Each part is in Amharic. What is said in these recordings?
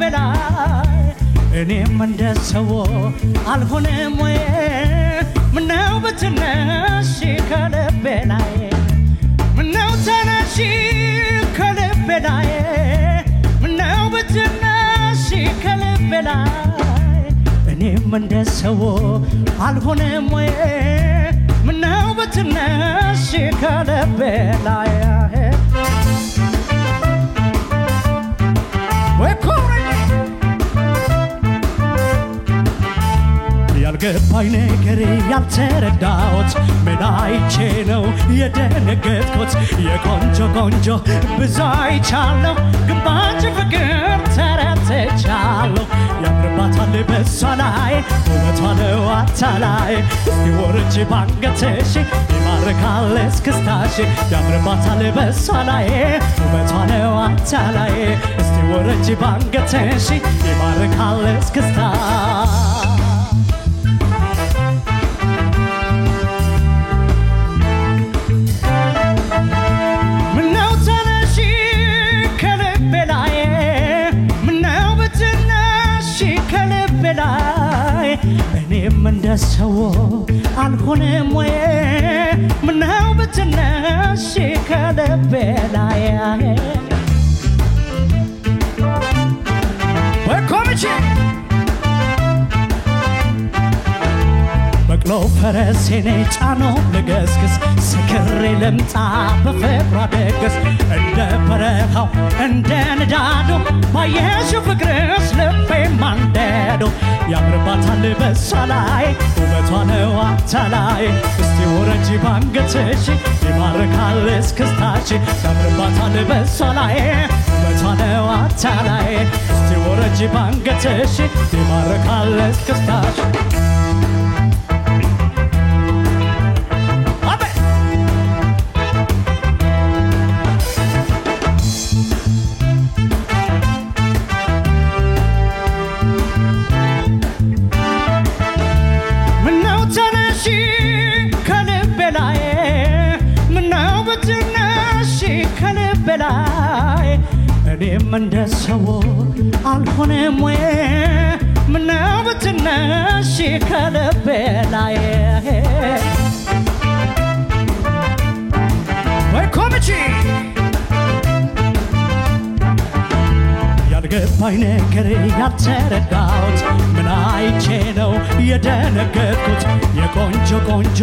ከልበላይ እኔም እንደሰው አልሆነም ወይ ምነው በትነሽ ከልበላይ ምነው ተነሽ ከልበላይ ምነው በትነሽ ከልበላይ እኔም እንደሰው አልሆነም ወይ ምነው በትነሽ ከልበላይ ያልገባኝ ነገር ያልተረዳሁት ምን አይቼ ነው የደነገጥኩት የቆንጆ ቆንጆ ብዙ አይቻለሁ ግን ባንቺ ፍቅር ተረትቻለሁ ያምርባታል በሷ ላይ ውበቷ ነው አታላይ እስቲ ወርጄ ባንገትሽ ይማርካል እስክስታሽ ያምርባታል በሷ ላይ ውበቷ ነው አታላይ እስቲ ወርጄ ባንገትሽ ይማርካል እስክስታሽ እኔም እንደሰው አልሆነም ወይ ምነው በትነሽ ከልበላይ ወኮምቺ በቅሎ ፈረሴኔ ጫኖ ልገስግስ ሰክሬ ልምጣ በፍቅሯ ደግስ እንደ በረኻው እንደ ንዳዶ ባየሽው ፍቅርሽ ልቤ ማንደዶ ያምርባታል በሷ ላይ ውበቷ ነው አታላይ እስቲ ወረጂ ባንገትሽ ይማርካል እስክስታሽ ያምርባታል በሷ ላይ ውበቷ ነው አታላይ እስቲ ወረጂ ባንገትሽ ይማርካል እስክስታሽ እኔም እንደሰው አልሆነም ወይ ምነው በትነሽ ከልበላይ ወይ ኮምቺ ያልገባኝ ነገር ያልተረዳሁት ምን አይቼ ነው የደነገጥኩት የቆንጆ ቆንጆ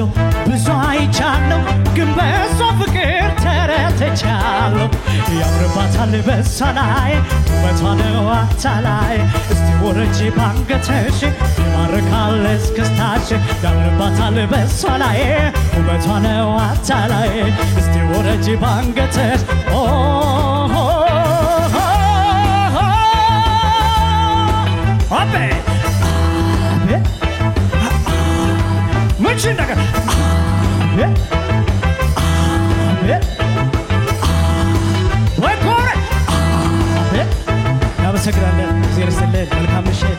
ብዙ አይቻለሁ ግን በሷ ፍቅር ተረትቻለሁ ያምርባታል በሷ ላይ ውበቷ ነው አታላይ እስቲ ወረጂ ባንገትሽ ይማርካል እስክስታሽ ያምርባታል በሷ ላይ ውበቷ ነው አታላይ እስቲ ወረጂ ባንገትሽ አቤ አቤ ምን ነገር አቤ አቤ ወይ ኮረ አቤ ያመሰግናለን እግዚአብሔር ይስጥልን መልካም ምሽት